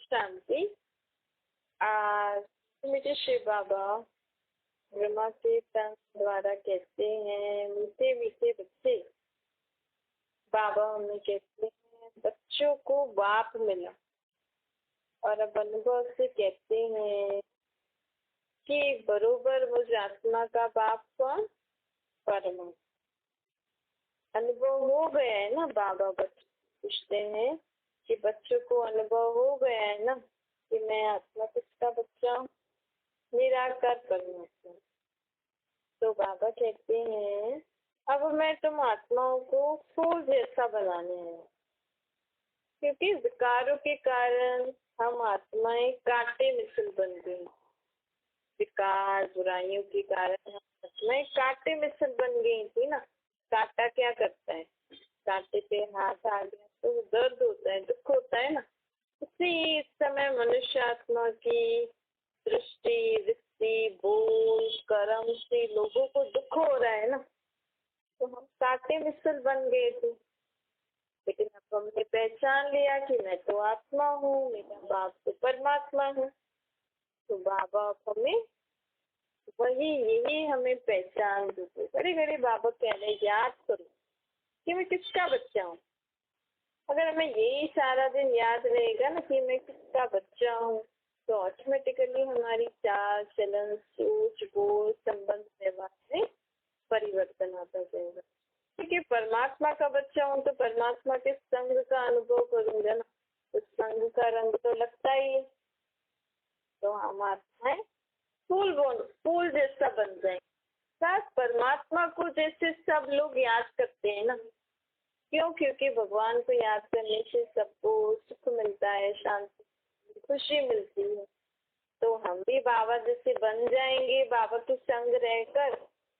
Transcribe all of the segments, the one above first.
शांति। आज मीठे शिव बाबा ब्रह्मा के तन द्वारा कहते हैं, मीठे मीठे बच्चे। बाबा हमें कहते हैं बच्चों को बाप मिला, और अब अनुभव से कहते हैं कि बरोबर मुझ आत्मा का बाप कौन? परम। अनुभव हो गया है ना। बाबा बच्चे पूछते हैं कि बच्चों को अनुभव हो गया है ना कि मैं आत्मा किसका बच्चा हूँ? निराकार परमात्मा। तो बाबा कहते हैं अब मैं तुम आत्माओं को फूल जैसा बनाने हैं, क्योंकि विकारों के कारण हम आत्माएं कांटे मिसल बन गई। विकार बुराइयों के कारण हम आत्माएं कांटे मिसल बन गई थी ना। कांटा क्या करता है? कांटे पे हाथ आ गया तो दर्द होता है, दुख होता है ना। इसी इस समय मनुष्य आत्मा की दृष्टि, वृत्ति, बोल, कर्म से लोगों को दुख हो रहा है ना, तो हम कांटे मिसल बन गए थे। लेकिन अब हमने पहचान लिया कि मैं तो आत्मा हूँ, मेरा बाप तो परमात्मा है। तो बाबा हमें वही यही हमें पहचान देते। घड़ी घड़ी बाबा कह रहे याद करो कि मैं किसका बच्चा हूँ। अगर हमें यही सारा दिन याद रहेगा ना कि मैं किसका बच्चा हूँ, तो ऑटोमेटिकली हमारी चाल चलन, सोच, बोल, संबंध, व्यवहार में परिवर्तन आता जाएगा। क्योंकि परमात्मा का बच्चा हूँ तो परमात्मा के संग का अनुभव करूंगा ना, तो संग का रंग तो लगता ही है। तो हम आत्माएं फूल जैसा बन जाएंगे। साथ परमात्मा को जैसे सब लोग याद करते हैं ना। क्यों? क्योंकि भगवान को याद करने से सबको सुख मिलता है, शांति, खुशी मिलती है। तो हम भी बाबा जैसे बन जाएंगे बाबा के संग रहकर,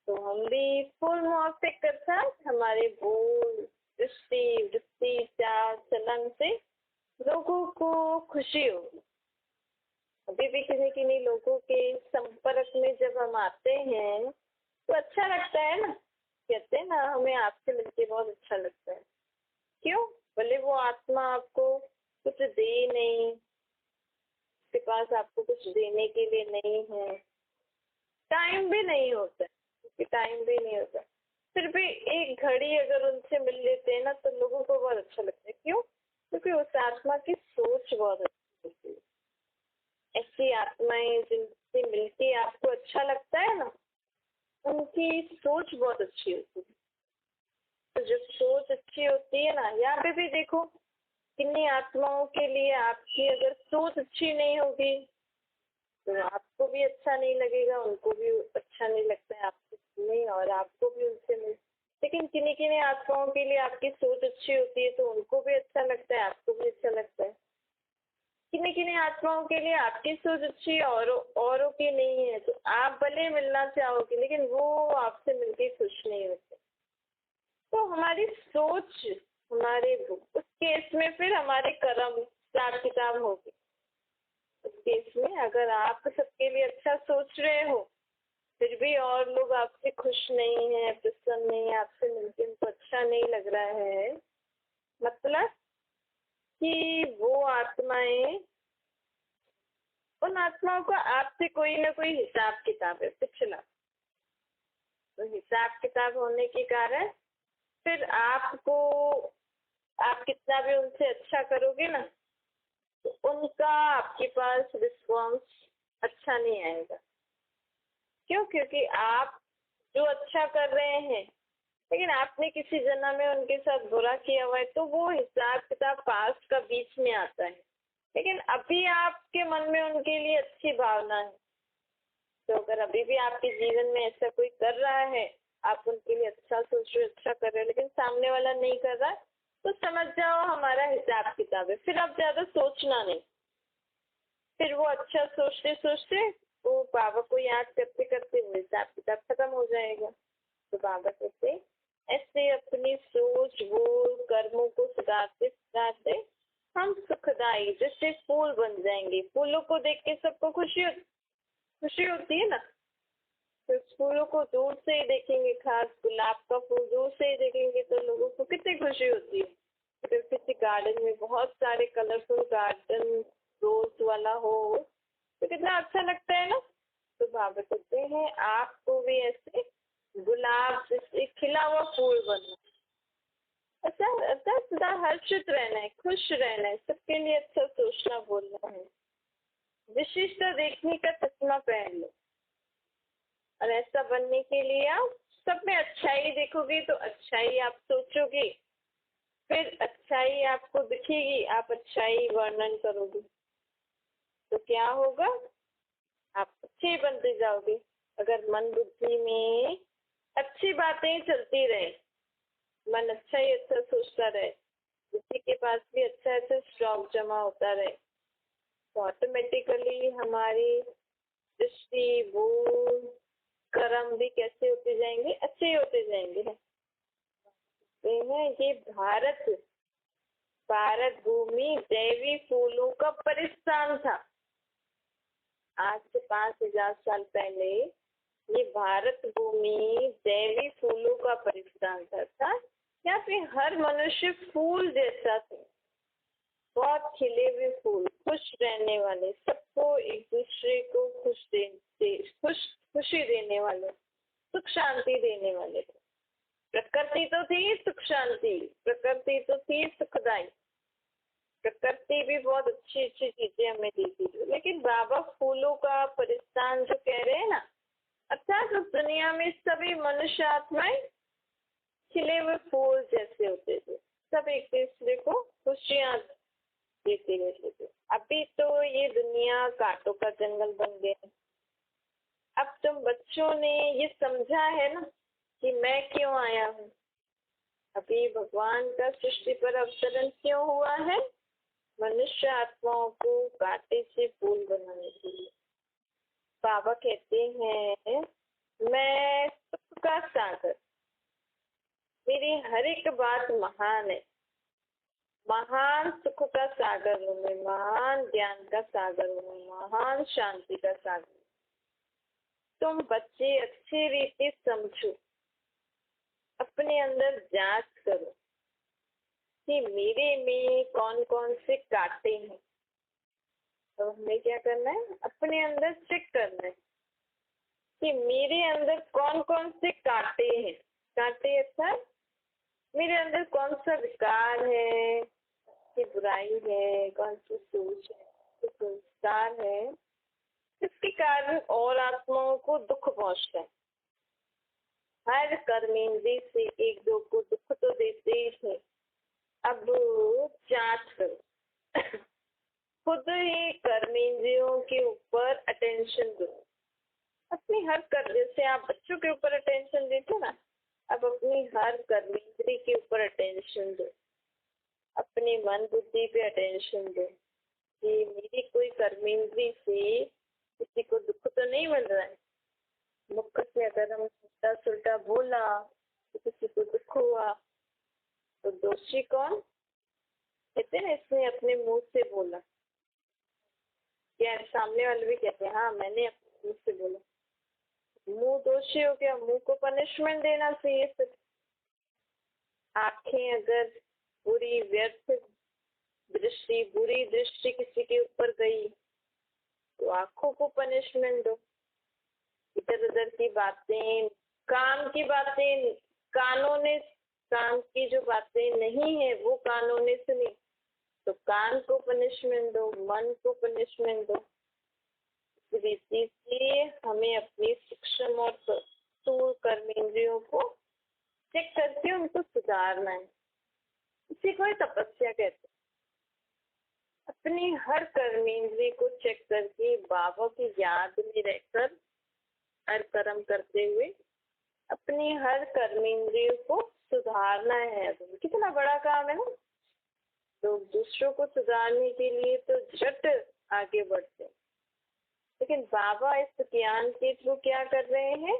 तो हम भी फूल मोहब्बत के साथ हमारे बोल, दृष्टि, वृत्ति, चाल चलन से लोगों को खुशी होगी। अभी भी किन्हीं किन्हीं लोगों के संपर्क में जब हम आते हैं तो अच्छा लगता है ना। कहते हैं ना हमें आपसे मिलके बहुत अच्छा लगता है। क्यों? भले वो आत्मा आपको कुछ दे नहीं, उसके पास आपको कुछ देने के लिए नहीं है, टाइम भी नहीं होता, क्योंकि टाइम भी नहीं होता, फिर भी एक घड़ी अगर उनसे मिल लेते हैं ना तो लोगों को बहुत अच्छा लगता है। क्यों? क्योंकि उस आत्मा की सोच बहुत अच्छी होती है। ऐसी आत्माएं जिनसे मिलती आपको अच्छा लगता है ना, उनकी सोच बहुत अच्छी होती है। तो जब सोच अच्छी होती है ना, यहाँ पे भी देखो किन्हीं आत्माओं के लिए आपकी अगर सोच अच्छी नहीं होगी तो आपको भी अच्छा नहीं लगेगा, उनको भी अच्छा नहीं लगता है आपसे नहीं, और आपको भी उनसे नहीं। लेकिन किन्हीं किन्हीं आत्माओं के लिए आपकी सोच अच्छी होती है तो उनको भी अच्छा लगता है, आपको भी अच्छा लगता है। किन्हीं किन्हीं आत्माओं के लिए आपकी सोच अच्छी और औरों की नहीं है, तो आप भले मिलना चाहोगे लेकिन वो आपसे मिलके खुश नहीं होते। तो हमारी सोच, हमारे उस केस में फिर हमारे कर्म हिसाब किताब होगी। उस केस में अगर आप सबके लिए अच्छा सोच रहे हो फिर भी और लोग आपसे खुश नहीं है, प्रसन्न नहीं है, आपसे मिलके उनको अच्छा नहीं लग रहा है, मतलब कि वो आत्माएं, उन आत्माओं का आपसे कोई ना कोई हिसाब किताब है पिछला। तो हिसाब किताब होने के कारण फिर आपको, आप कितना भी उनसे अच्छा करोगे ना तो उनका आपके पास रिस्पॉन्स अच्छा नहीं आएगा। क्यों? क्योंकि आप जो अच्छा कर रहे हैं लेकिन आपने किसी जन्म में उनके साथ बुरा किया हुआ है, तो वो हिसाब किताब पास्ट का बीच में आता है। लेकिन अभी आपके मन में उनके लिए अच्छी भावना है, तो अगर अभी भी आपके जीवन में ऐसा कोई कर रहा है, आप उनके लिए अच्छा सोच रहे, अच्छा कर रहे हो, लेकिन सामने वाला नहीं कर रहा, तो समझ जाओ हमारा हिसाब किताब है। फिर आप ज्यादा सोचना नहीं। फिर वो अच्छा सोचते सोचते वो बाबा को याद करते करते वो हिसाब किताब खत्म हो जाएगा। तो बाबा कहते ऐसे अपनी सोच, बोल, कर्मों को सुधारते सुधारते हम सुखदायी जैसे फूल बन जाएंगे। फूलों को देख के सबको खुशी होती है ना। तो फूलों को दूर से ही देखेंगे, खास गुलाब का फूल दूर से ही देखेंगे तो लोगों को कितनी खुशी होती है। फिर किसी गार्डन में बहुत सारे कलरफुल गार्डन रोज वाला हो तो कितना अच्छा लगता है ना। तो बाबा कहते हैं आपको भी ऐसे गुलाब जैसे खिला हुआ फूल बनना। अच्छा अच्छा, सदा हर्षित रहना है, खुश रहना है, सबके लिए अच्छा सोचना बोलना है, विशिष्टता देखने का चश्मा पहन लो। और ऐसा बनने के लिए आप सब में अच्छाई देखोगे तो अच्छाई आप सोचोगे, फिर अच्छाई आपको दिखेगी, आप अच्छाई वर्णन करोगे तो क्या होगा, आप अच्छे बनते जाओगे। अगर मन बुद्धि में अच्छी बातें चलती रहे, मन अच्छा ही अच्छा सोचता रहे, किसी के पास भी अच्छा अच्छा स्टॉक जमा होता रहे, तो ऑटोमेटिकली हमारी दृष्टि बोल कर्म भी कैसे होते जाएंगे, अच्छे होते जाएंगे। ये भारत भूमि दैवी फूलों का परिस्थान था। आज से 5,000 साल पहले ये भारत भूमि दैवी फूलों का परिस्थान था। यहाँ पे हर मनुष्य फूल जैसा थे, बहुत खिले हुए फूल, खुश रहने वाले, सबको एक दूसरे को खुशी देने वाले, सुख शांति देने वाले थे। प्रकृति तो थी सुख शांति, प्रकृति तो थी सुखदाई, प्रकृति भी बहुत अच्छी अच्छी चीजें हमें देती थी, लेकिन बाबा फूलों का परिस्थान जो कह रहे हैं ना, अर्थात उस दुनिया में सभी मनुष्य आत्माएं खिले हुए फूल जैसे होते थे, सब एक दूसरे को खुशियां देते रहते थे। अभी तो ये दुनिया कांटों का जंगल बन गया। अब तुम बच्चों ने ये समझा है ना कि मैं क्यों आया हूँ, अभी भगवान का सृष्टि पर अवतरण क्यों हुआ है, मनुष्य आत्माओं को कांटे से फूल बनाने के लिए। बाबा कहते हैं मैं सुख का सागर, मेरी हर एक बात महान है, महान सुख का सागर हूँ मैं, महान ज्ञान का सागर हूँ, महान शांति का सागर। तुम बच्चे अच्छी रीति समझो, अपने अंदर जांच करो कि मेरे में कौन कौन से कांटे हैं। तो हमें क्या करना है, अपने अंदर चेक करना है कि मेरे अंदर कौन कौन से कांटे हैं। कांटे अर्थात मेरे अंदर कौन सा विकार है, कि बुराई है, कौन सी सोच है, तो संस्कार है, इसके कारण और आत्माओं को दुख पहुंचता है। हर कर्मेंद्रिय से एक दो को दुख तो देते ही थे, अब जांच करो, खुद ही कर्मेंद्रियों के ऊपर अटेंशन दो। अपनी हर कर्म, जैसे आप बच्चों के ऊपर अटेंशन देते ना, अब अपनी हर कर्मेंद्रिय के ऊपर अटेंशन दो, अपने मन बुद्धि पे अटेंशन दो कि मेरी कोई कर्मेंद्रिय से किसी को दुख तो नहीं मिल रहा है। मुख से अगर हम उल्टा सुल्टा बोला तो किसी को दुख हुआ, तो दोषी कौन, कहते हैं इसने अपने मुंह से बोला, क्या सामने वाले भी कहते हैं हाँ मैंने अपने मुंह से बोला, मुंह दोषी हो गया, मुंह को पनिशमेंट देना चाहिए। सिर्फ आंखें अगर बुरी व्यर्थ दृष्टि, बुरी दृष्टि किसी के ऊपर गई तो आंखों को पनिशमेंट दो। इधर उधर की बातें, काम की बातें, कान की जो बातें नहीं है वो कानों ने सुनी तो कान को पनिशमेंट दो, मन को पनिशमेंट दो। इस रीति से हमें अपनी सूक्ष्म और स्थूल कर्मेंद्रियों को चेक करके उनको सुधारना है। इसी को ही तपस्या कहते हैं। अपनी हर कर्मेंद्रिय को चेक करके बाबा की याद में रहकर हर कर्म करते हुए अपनी हर कर्मेंद्रिय को सुधारना है। कितना बड़ा काम है ना। तो दूसरों को सुधारने के लिए तो झट आगे बढ़ते हैं, लेकिन बाबा इस ज्ञान के थ्रू क्या कर रहे हैं,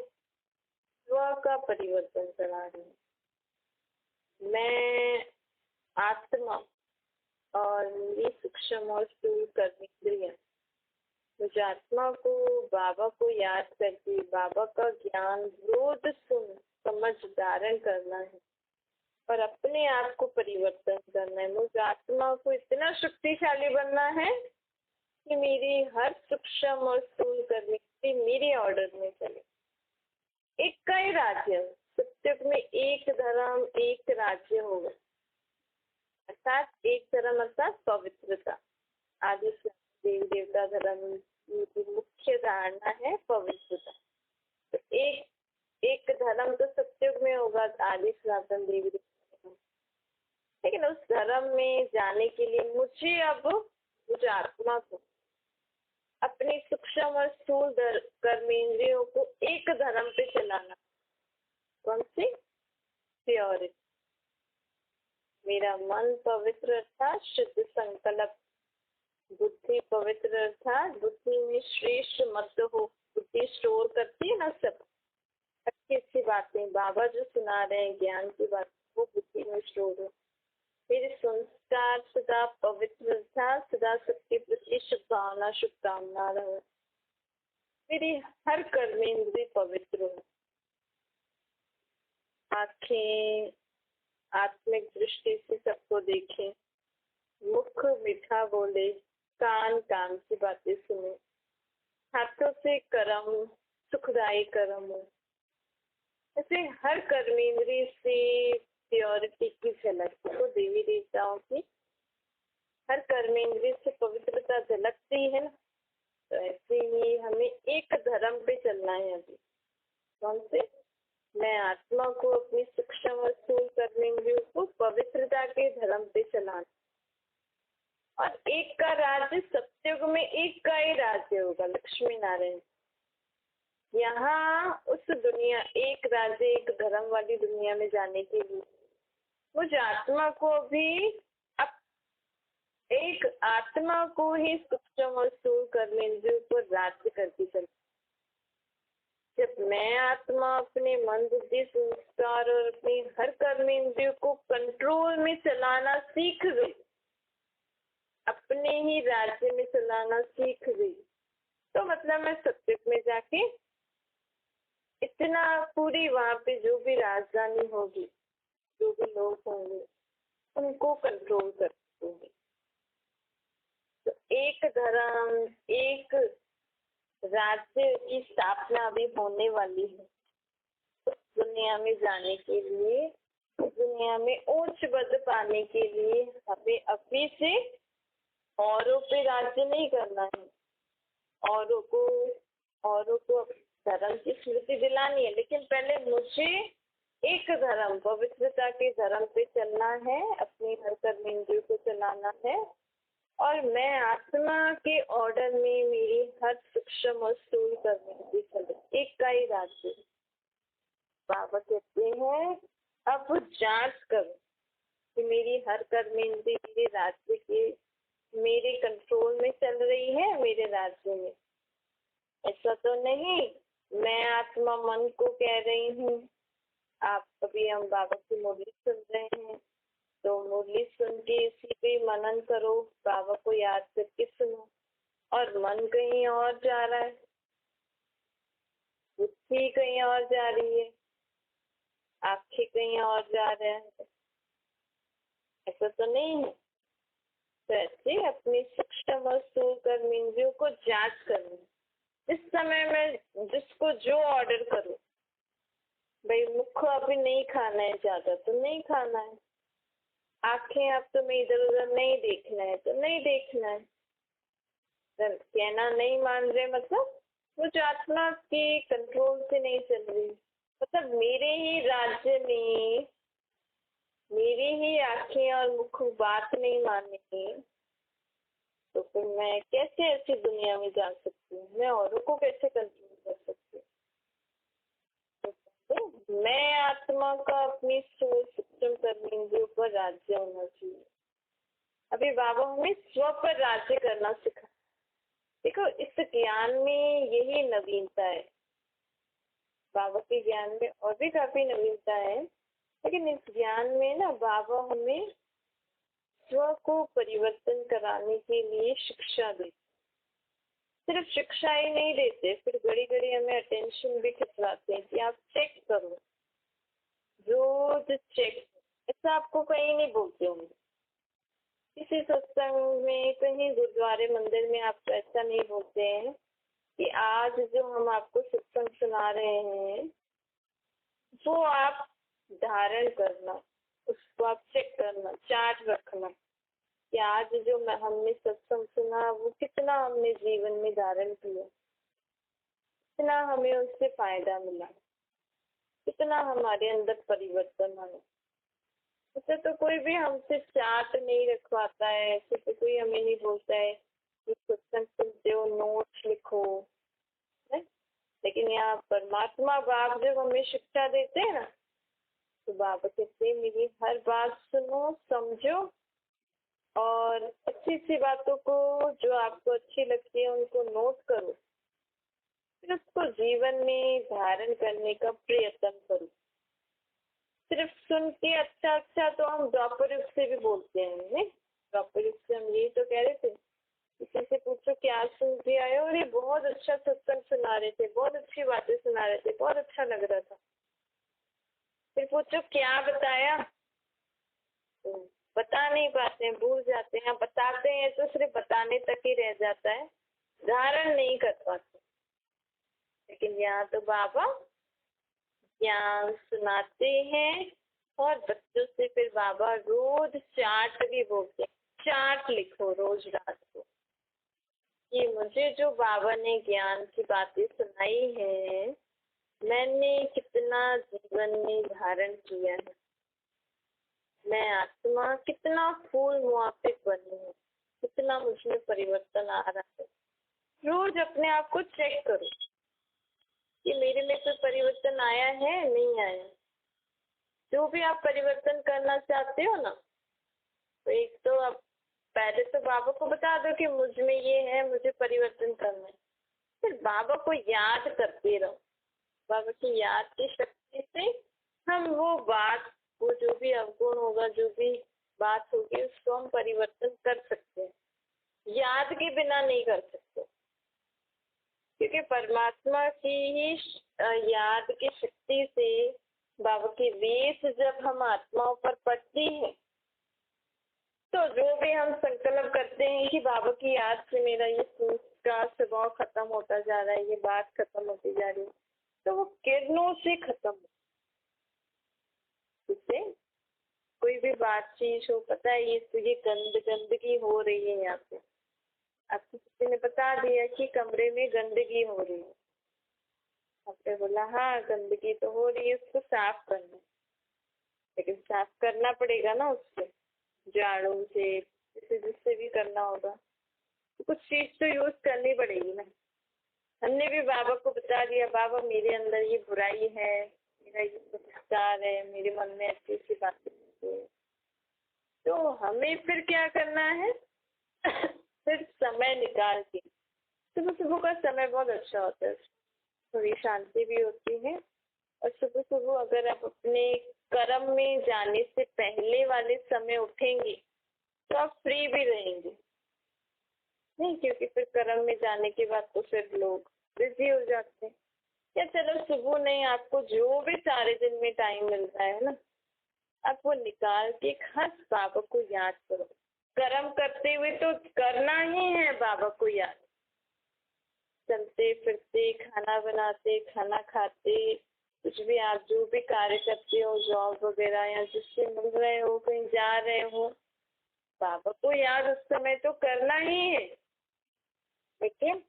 स्व का परिवर्तन करा रहे हैं। मैं आत्मा और मेरी सूक्ष्म और स्थूल कर्मेंद्रियां, मुझे आत्मा को बाबा को याद करके बाबा का ज्ञान रोज सुन समझ धारण करना है और अपने आप को परिवर्तन करना है। मुझे आत्मा को इतना शक्तिशाली बनना है कि मेरी हर सूक्ष्म और स्थूल कर्मी मेरे ऑर्डर में चले। एक का ही राज्य, सत्युग में एक धर्म एक राज्य होगा, अर्थात एक धर्म अर्थात पवित्रता। आदि देवी देवता धर्म की मुख्य धारणा है पवित्रता। तो एक धर्म तो सत्युग में होगा, आदि सनातन देवी देवता, लेकिन उस धर्म में जाने के लिए मुझे आत्मा को अपनी सूक्ष्म और स्थूल कर्मेंद्रियों को एक धर्म पे चलाना। कौन सी? प्योरिटी। मेरा मन पवित्र अर्थात शुद्ध संकल्प, बुद्धि पवित्र अर्थात बुद्धि में श्रेष्ठ मत हो। बुद्धि स्टोर करती है ना सब अच्छी अच्छी बातें, बाबा जो सुना रहे हैं ज्ञान की बात, वो बुद्धि में स्टोर हो। मेरे संस्कार सदा पवित्र था, सदा सबके प्रति शुभकामना रहे। मेरी हर कर्मेंद्रिय पवित्र हो। आंखें आत्मिक दृष्टि से सबको देखें, मुख मीठा बोले, कान काम की बातें सुने, हाथों से कर्म सुखदायी कर्म हो। ऐसे हर कर्मेंद्रिय से प्योरिटी की झलक तो देवी देवताओं की हर कर्मेंद्रिय से पवित्रता झलकती है ना। तो ऐसे ही हमें एक धर्म पे चलना है अभी। कौन से? मैं आत्मा को अपनी सूक्ष्म और स्थूल कर्मेंद्रियों को पवित्रता के धर्म पे चलाना। और एक का राज्य, सत्युग में एक का ही राज्य होगा, लक्ष्मी नारायण। यहाँ उस दुनिया एक राज्य एक धर्म वाली दुनिया में जाने के लिए मुझ आत्मा को भी एक आत्मा को ही सूक्ष्म और स्थूल कर्मेंद्रियों पर राज्य करती चलती। जब मैं आत्मा अपने मन बुद्धि संस्कार और अपनी हर कर्मेंद्रियों को कंट्रोल में चलाना सीख गई, अपने ही राज्य में चलाना सीख गई, तो मतलब मैं सत्युग में जाके इतना पूरी वहां पे जो भी राजधानी होगी, जो भी लोग होंगे, उनको कंट्रोल कर दूंगी। तो एक धर्म एक राज्य की स्थापना भी होने वाली है। उस दुनिया में जाने के लिए, उस दुनिया में उच्च पद पाने के लिए हमें अभी से औरों पे राज्य नहीं करना है। औरों को धर्म की स्मृति दिलानी है, लेकिन पहले मुझे एक धर्म पवित्रता के धर्म पे चलना है, अपनी हर कर्मेंद्रियों को चलाना है। और मैं आत्मा के ऑर्डर में मेरी हर सूक्ष्म और स्थूल कर्मेंद्रिय चले, एक का ही राज्य। बाबा कहते हैं अब जांच करो कि मेरी हर कर्मेंद्रिय मेरे राज्य के मेरे कंट्रोल में चल रही है, मेरे राज्य में। ऐसा तो नहीं मैं आत्मा मन को कह रही हूँ। आप कभी हम बाबा की मुरली सुन रहे हैं तो मुरली सुन के इसी पे मनन करो, बाबा को याद करके सुनो, और मन कहीं और जा रहा है, बुद्धि कहीं और जा रही है, आंखें कहीं और जा रहे हैं। ऐसा तो नहीं है। तो ऐसे अपनी सूक्ष्म और स्थूल कर्मेंद्रियों को जांच करनी। इस समय मैं जिसको जो ऑर्डर करूं, भाई मुख अभी नहीं खाना है ज्यादा तो नहीं खाना है, आंखें अब तुम्हें इधर उधर नहीं देखना है तो नहीं देखना है। कहना नहीं मान रहे मतलब मुझ आत्मा के कंट्रोल से नहीं चल रही, मतलब मेरे ही राज्य में मेरी ही आंखें और मुख बात नहीं मानेंगे, तो फिर मैं कैसे ऐसी दुनिया में जा सकती हूँ? मैं औरों को कैसे कंट्रोल कर सकती हूँ? तो मैं आत्मा का अपनी सोच सूक्ष्म कर्मेंद्रियों पर राज्य होना चाहिए। अभी बाबा हमें स्व पर राज्य करना सिखा। देखो इस ज्ञान में यही नवीनता है। बाबा के ज्ञान में और भी काफी नवीनता है, लेकिन इस ज्ञान में ना बाबा हमें स्व को परिवर्तन कराने के लिए शिक्षा देते। सिर्फ शिक्षा ही नहीं देते, फिर घड़ी घड़ी हमें अटेंशन भी खिंचवाते हैं कि आप चेक करो, रोज चेक। ऐसा आपको कहीं नहीं बोलते होंगे, किसी सत्संग में, कहीं गुरुद्वारे मंदिर में आप ऐसा नहीं बोलते हैं कि आज जो हम आपको सत्संग सुना रहे हैं वो आप धारण करना, उसको आप चेक करना, चार्ट रखना कि आज जो हमने सत्संग सुना वो कितना हमने जीवन में धारण किया, कितना हमें उससे फायदा मिला, कितना हमारे अंदर परिवर्तन आया। उससे तो कोई भी हमसे चार्ट नहीं रखवाता है, ऐसे तो कोई हमें नहीं बोलता है कि सत्संग सुनते हो नोट्स लिखो है? लेकिन यहाँ परमात्मा बाप जब हमें शिक्षा देते हैं ना, तो बाबा कहते हैं मेरी हर बात सुनो, समझो और अच्छी सी बातों को जो आपको अच्छी लगती है उनको नोट करो, फिर उसको जीवन में धारण करने का प्रयत्न करो। सिर्फ सुन के अच्छा अच्छा तो हम द्वापर युग से भी बोलते हैं, नहीं? द्वापर युग से हम यही तो कह रहे थे, किसी से पूछो क्या सुन के आए और ये बहुत अच्छा सत्संग सुना रहे थे, बहुत अच्छी बातें सुना रहे थे, बहुत अच्छा लग रहा था। फिर पूछो क्या बताया, तो बता नहीं पाते हैं, भूल जाते हैं। बताते हैं तो सिर्फ बताने तक ही रह जाता है, धारण नहीं कर पाते। लेकिन यहाँ तो बाबा ज्ञान सुनाते हैं और बच्चों से फिर बाबा रोज चार्ट भी बोलते हैं, चार्ट लिखो रोज रात को कि मुझे जो बाबा ने ज्ञान की बातें सुनाई है मैंने कितना जीवन में धारण किया है, मैं आत्मा कितना फूल मुआफिक बनी हूँ, कितना मुझमें परिवर्तन आ रहा है। रोज अपने आप को चेक करो कि मेरे में कोई परिवर्तन आया है नहीं आया। जो भी आप परिवर्तन करना चाहते हो ना, तो एक तो आप पहले तो बाबा को बता दो कि मुझ में ये है, मुझे परिवर्तन करना है। फिर बाबा को याद करते रहो, बाबा की याद की शक्ति से हम वो बात, वो जो भी अवगुण होगा, जो भी बात होगी उसको हम परिवर्तन कर सकते हैं। याद के बिना नहीं कर सकते, क्योंकि परमात्मा की ही याद की शक्ति से बाबा की रेस जब हम आत्माओं पर पड़ती है तो जो भी हम संकल्प करते हैं कि बाबा की याद से मेरा ये का स्वभाव खत्म होता जा रहा है, ये बात खत्म होती जा रही है, तो वो किरणों से खत्म हो। इससे कोई भी बातचीत हो, पता है ये गंदगी हो रही है यहाँ पे, आपको किसी ने बता दिया कि कमरे में गंदगी हो रही है, आपने बोला हाँ गंदगी तो हो रही है, उसको साफ करना, लेकिन साफ करना पड़ेगा ना, उससे झाड़ू से जिससे भी करना होगा, तो कुछ चीज तो यूज करनी पड़ेगी ना। हमने भी बाबा को बता दिया बाबा मेरे अंदर ये बुराई है, मेरा ये संस्कार है, मेरे मन में ऐसी ऐसी बातें है, तो हमें फिर क्या करना है फिर समय निकाल के, सुबह सुबह का समय बहुत अच्छा होता है, थोड़ी शांति भी होती है। और सुबह सुबह अगर आप अपने कर्म में जाने से पहले वाले समय उठेंगे तो आप फ्री भी रहेंगे, नहीं? क्योंकि फिर कर्म में जाने के बाद तो फिर लोग बिजी हो जाते हैं। या चलो सुबह नहीं, आपको जो भी सारे दिन में टाइम मिलता है ना, आप वो निकाल के खास बाबा को याद करो। कर्म करते हुए तो करना ही है बाबा को याद, चलते फिरते, खाना बनाते, खाना खाते, कुछ भी आप जो भी कार्य करते हो, जॉब वगैरह या जिससे मिल रहे हो, कहीं जा रहे हो, बाबा को याद उस समय तो करना ही है। लेकिन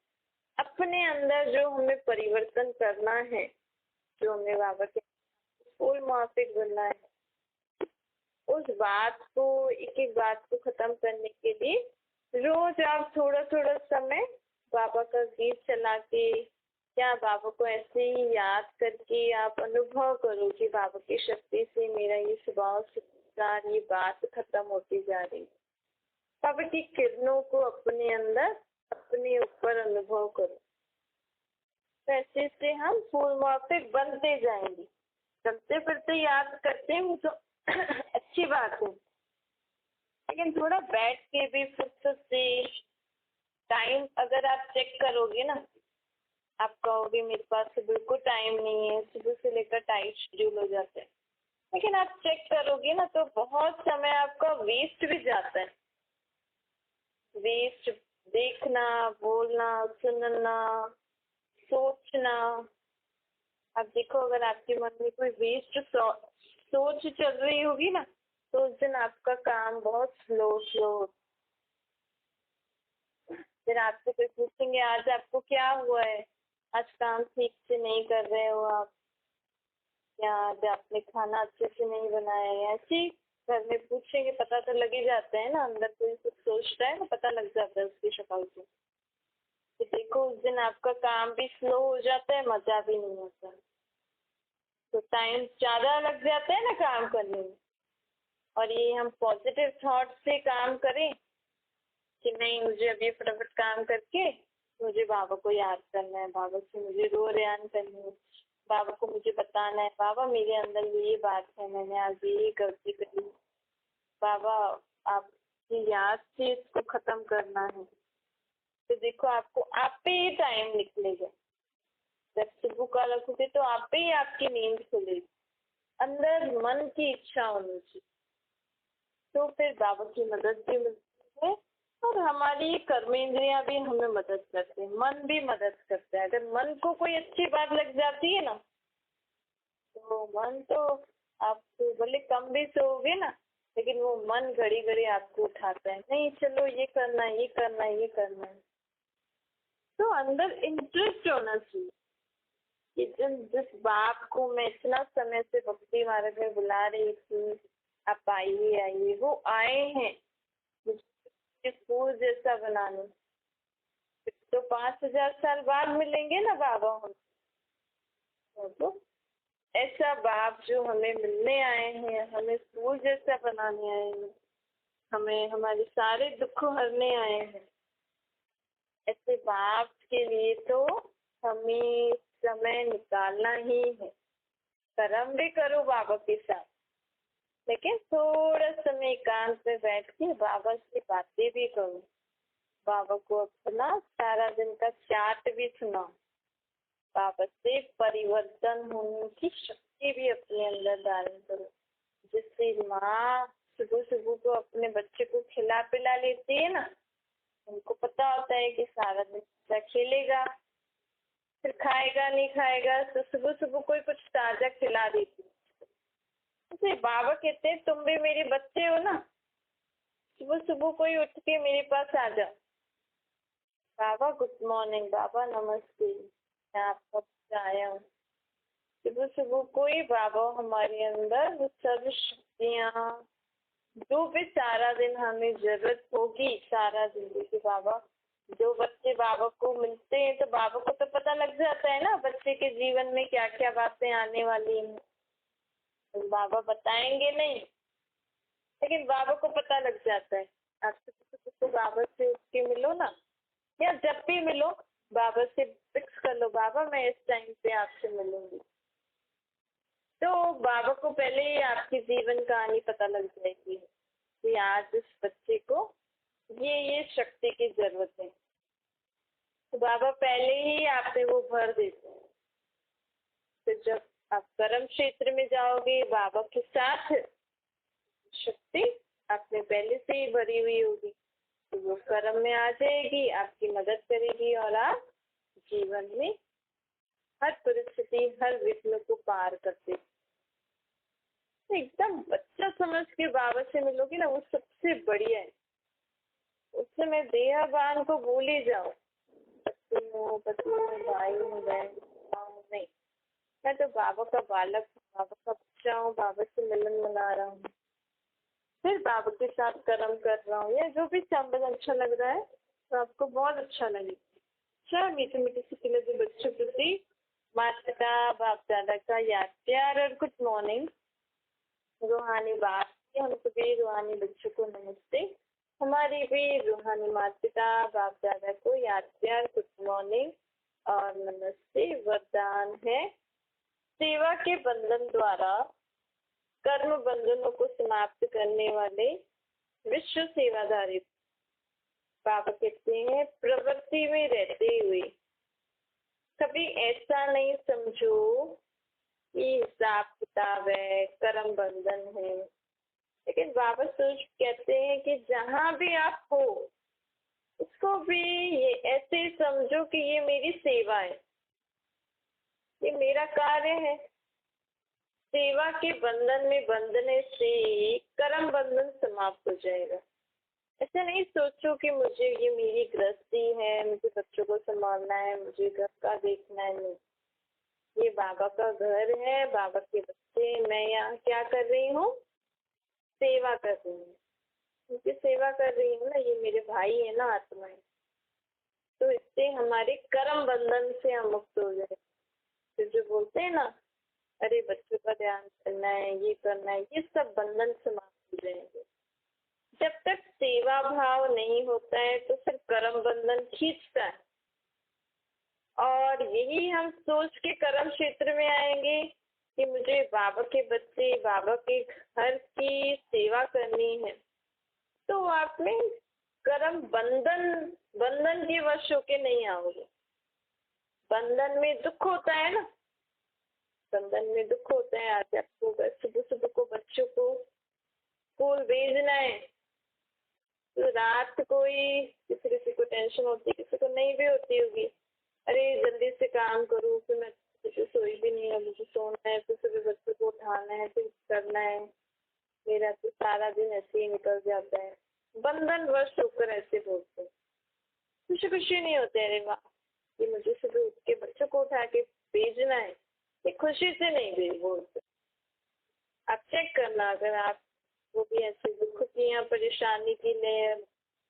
अपने अंदर जो हमें परिवर्तन करना है, जो हमें बाबा के फूल माफिक बनना है, उस बात को, एक एक बात को खत्म करने के लिए रोज आप थोड़ा थोड़ा समय बाबा का गीत चला के या बाबा को ऐसे ही याद करके आप अनुभव करो कि बाबा की शक्ति से मेरा ये स्वभाव संस्कार, ये बात खत्म होती जा रही है। बाबा की किरणों को अपने अंदर, अपने ऊपर अनुभव करो। ऐसे से हम फूल माफिक बनते जाएंगे। चलते फिरते याद करते हैं तो अच्छी बात है, लेकिन थोड़ा बैठ के भी फुर्सत से टाइम अगर आप चेक करोगे ना, आप कहोगे मेरे पास तो बिल्कुल टाइम नहीं है, सुबह से लेकर टाइट शेड्यूल हो जाता है, लेकिन आप चेक करोगे ना तो बहुत समय आपका वेस्ट भी जाता है। वेस्ट देखना, बोलना, सुनना, सोचना। अब देखो, अगर आपके मन में कोई वेस्ट सोच चल रही होगी ना, तो उस दिन आपका काम बहुत स्लो स्लो। फिर आपसे कोई पूछेंगे आज आपको क्या हुआ है, आज काम ठीक से नहीं कर रहे हो आप, या आज आपने खाना अच्छे से नहीं बनाया है, ऐसे ही घर में पूछेंगे, पता तो लग ही जाता है ना, अंदर कोई कुछ सोचता है ना, पता लग जाता है उसकी शक्ल से। तो देखो, उस दिन आपका काम भी स्लो हो जाता है, मजा भी नहीं आता, तो टाइम ज्यादा लग जाता है ना काम करने में। और ये हम पॉजिटिव थॉट से काम करें कि नहीं, मुझे अभी फटाफट काम करके मुझे बाबा को याद करना है, बाबा से मुझे रो रेयान करनी है, बाबा को मुझे बताना है, बाबा मेरे अंदर ये बात है, मैंने आज ये गलती करी, बाबा आपकी याद से इसको खत्म करना है। तो देखो, आपको आप पे ही टाइम निकलेगा। जब सुबह का रखोगे तो आप पे ही आपकी नींद खुलेगी। अंदर मन की इच्छा होनी चाहिए, तो फिर बाबा की मदद भी मिलती है। और हमारी कर्मेंद्रियां भी हमें मदद करते हैं, मन भी मदद करता है। अगर मन को कोई अच्छी बात लग जाती है ना, तो मन तो, आप तो भले कम भी सोओगे ना, लेकिन वो मन घड़ी घड़ी आपको उठाता है, नहीं चलो ये करना है, ये करना है, ये करना है। तो अंदर इंटरेस्ट होना चाहिए कि जिस बाप को मैं इतना समय से भक्ति मार्ग में बुला रही थी, आप आइए आइए, वो आए हैं मुझे फूल जैसा बनाने। तो 5,000 साल बाद मिलेंगे ना बाबा हम, तो ऐसा बाप जो हमें मिलने आए हैं, हमें फूल जैसा बनाने आए हैं, हमें हमारे सारे दुख हरने आए हैं, ऐसे बाप के लिए तो हमें समय निकालना ही है। कर्म भी करो बाबा के साथ, लेकिन थोड़ा समय एकांत में बैठ के बाबा से बातें भी करो, बाबा को अपना सारा दिन का चार्ट भी सुनाओ, बाबा से परिवर्तन होने की शक्ति भी अपने अंदर धारण करो। जिससे माँ सुबह सुबह को अपने बच्चे को खिला पिला लेती है ना, उनको पता होता है कि सारा दिन बच्चा खेलेगा, फिर खाएगा नहीं खाएगा, तो सुबह सुबह कोई कुछ ताजा खिला देती है। तो बाबा कहते हैं तुम भी मेरे बच्चे हो ना, सुबह सुबह कोई उठ के मेरे पास आ जाओ, बाबा गुड मॉर्निंग, बाबा नमस्ते, मैं आपका बच्चा आया हूँ। सुबह सुबह कोई बाबा हमारे अंदर वो सर्व शक्तियाँ, जो भी सारा दिन हमें जरूरत होगी, सारा जिंदगी बाबा, जो बच्चे बाबा को मिलते हैं तो बाबा को तो पता लग जाता है ना बच्चे के जीवन में क्या क्या बातें आने वाली हैं। तो बाबा बताएंगे नहीं, लेकिन बाबा को पता लग जाता है। आपसे तो बाबा से उठ के मिलो ना, या जब भी मिलो बाबा से फिक्स कर लो, बाबा मैं इस टाइम पे आपसे मिलूंगी। तो बाबा को पहले ही आपकी जीवन कहानी पता लग जाएगी कि आज इस बच्चे को ये शक्ति की जरूरत है, तो बाबा पहले ही आप पे वो भर देते हैं। तो जब आप कर्म क्षेत्र में जाओगे, बाबा के साथ शक्ति आप में पहले से ही भरी हुई होगी, तो वो कर्म में आ जाएगी, आपकी मदद करेगी, और आप जीवन में हर परिस्थिति, हर विघ्न को पार करते। तो एकदम बच्चा समझ के बाबा से मिलोगे ना, वो सबसे बढ़िया है। उस समय देहभान को भूल ही जाओ, पति हूँ, भाई हूँ, बहन हूँ, नहीं, मैं तो बाबा का बालक हूँ, बाबा का बच्चा हूँ, बाबा से मिलन मना रहा हूँ, फिर बाबा के साथ कर्म कर रहा हूँ, या जो भी संबंध अच्छा लग रहा है तो आपको बहुत अच्छा लगेगा। अच्छा, मीठे मीठे से खिले हुए बच्चों प्रति माता पिता बाप दादा का याद प्यार और गुड मॉर्निंग। रूहानी बाप की हम सभी रूहानी बच्चों को नमस्ते। हमारी भी रूहानी माता पिता बाप दादा को याद प्यार गुड मॉर्निंग और नमस्ते। वरदान है, सेवा के बंधन द्वारा कर्म बंधनों को समाप्त करने वाले विश्व सेवाधारी बाबा कहते हैं, प्रवृत्ति में रहते हुए कभी ऐसा नहीं समझो कि हिसाब किताब है, कर्म बंधन है, लेकिन बाबा सोच कहते हैं कि जहाँ भी आप हो इसको भी ये ऐसे समझो कि ये मेरी सेवा है, ये मेरा कार्य है। सेवा के बंधन में बंधने से कर्म बंधन समाप्त हो जाएगा। ऐसा नहीं सोचो कि मुझे ये मेरी गृहस्थी है, मुझे बच्चों को संभालना है, मुझे घर का देखना है। नहीं, ये बाबा का घर है, बाबा के बच्चे, मैं यहाँ क्या कर रही हूँ? सेवा कर रही हूँ। उनकी सेवा कर रही हूँ ना, ये मेरे भाई है ना, आत्माएं। तो इससे हमारे कर्म बंधन से हम मुक्त हो जाए। फिर जो बोलते हैं ना, अरे बच्चों का ध्यान करना है, ये करना है, ये सब बंधन समाप्त हो जाएंगे। जब तक सेवा भाव नहीं होता है तो फिर कर्म बंधन खींचता है, और यही हम सोच के कर्म क्षेत्र में आएंगे कि मुझे बाबा के बच्चे, बाबा के घर की सेवा करनी है। तो आप में कर्म बंधन के वश होके नहीं आओगे। बंधन में दुख होता है ना, बंधन में दुख होता है। आज आपको सुबह सुबह को बच्चों को स्कूल भेजना है, तो रात को ही किसी किसी को टेंशन होती है, किसी को नहीं भी होती होगी। अरे जल्दी से काम करूँ, फिर मैं तो सोई भी नहीं है, मुझे सोना है, फिर सुबह बच्चों को उठाना है, फिर करना है। मेरा तो सारा दिन ऐसे ही निकल जाता है। बंधन वश होकर ऐसे बोलते हैं, खुशी खुशी नहीं होते। अरे वाह, ये मुझे सुबह उठ के बच्चों को उठा के भेजना है, ये खुशी से नहीं भेज बोलते। आप चेक करना, अगर आप वो भी ऐसे दुख की या परेशानी की लहर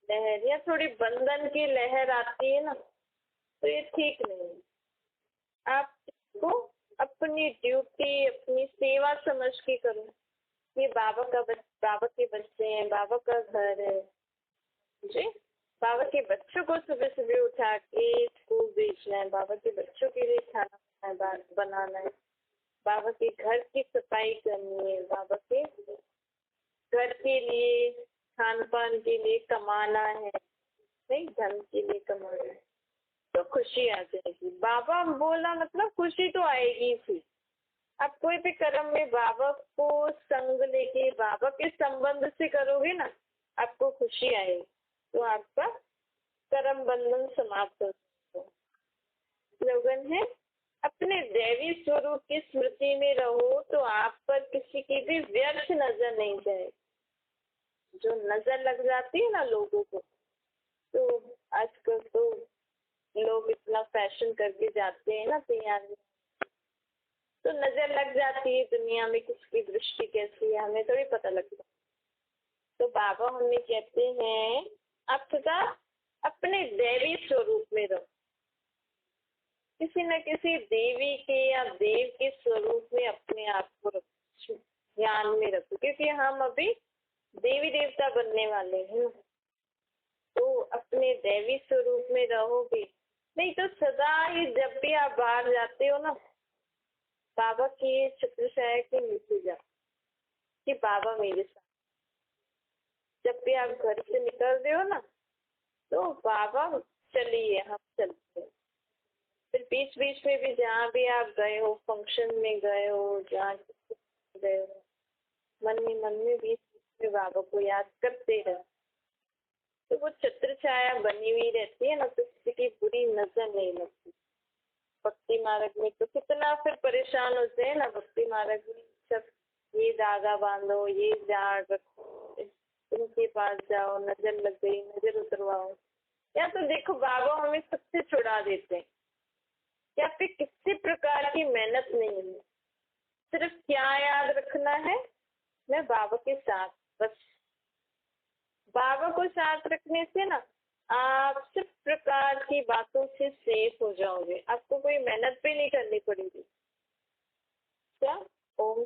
लहर या थोड़ी बंधन की लहर आती है ना, तो ये ठीक नहीं है। आप इसको अपनी ड्यूटी, अपनी सेवा समझ के करो। ये बाबा के बच्चे हैं, बाबा का घर है जी। बाबा के बच्चों को सुबह सुबह उठा के स्कूल भेजना है, बाबा के बच्चों के लिए खाना बनाना है, बाबा के घर की सफाई करनी है, बाबा के घर के लिए, खान पान के लिए कमाना है, नहीं धन के लिए कमाना है, तो खुशी आ जाएगी। बाबा बोला मतलब खुशी तो आएगी ही। आप कोई भी कर्म में बाबा को संग लेके बाबा के संबंध से करोगे ना, आपको खुशी आएगी, तो आपका कर्म बंधन समाप्त हो जाएगा। स्लोगन है, अपने दैवी स्वरूप की स्मृति में रहो तो आप पर किसी की भी व्यर्थ नजर नहीं जाए। जो नजर लग जाती है ना लोगों को, तो आजकल तो लोग इतना फैशन करके जाते हैं ना तैयार, तो नजर लग जाती है दुनिया में किसकी दृष्टि कैसी है, हमें थोड़ी पता लगता। तो बाबा हमें कहते हैं, आप सदा अपने दैवी स्वरूप में रहो, किसी न किसी देवी के या देव के स्वरूप में अपने आप को रखो, ध्यान में रखो, क्योंकि हम अभी देवी देवता बनने वाले हैं। तो अपने दैवी स्वरूप में रहोगे, नहीं तो सदा ही जब भी आप बाहर जाते हो ना, बाबा की छत्र छाया के नीचे जाओ कि बाबा मेरे साथ। जब भी आप घर से निकल रहे हो ना, तो बाबा चलिए हम चलते हैं। फिर बीच बीच में भी जहाँ भी आप गए हो, फंक्शन में गए हो, जहाँ गए हो, मन में बीच बीच में बाबा को याद करते रहो, तो वो छत्र छाया बनी हुई रहती है ना, तो किसी की बुरी नजर नहीं लगती। भक्ति मार्ग में तो कितना फिर परेशान होते हैं ना, भक्ति मार्ग में सब ये धागा बांधो, ये झाड़ रखो, उनके पास जाओ, नजर लग गई नजर उतरवाओ। या तो देखो बाबा हमें सबसे छुड़ा देते हैं, या फिर किसी प्रकार की मेहनत नहीं है, सिर्फ क्या याद रखना है, मैं बाबा के साथ, बस। बाबा को साथ रखने से ना आप सब प्रकार की बातों से सेफ हो जाओगे, आपको कोई मेहनत भी नहीं करनी पड़ेगी। क्या? ओम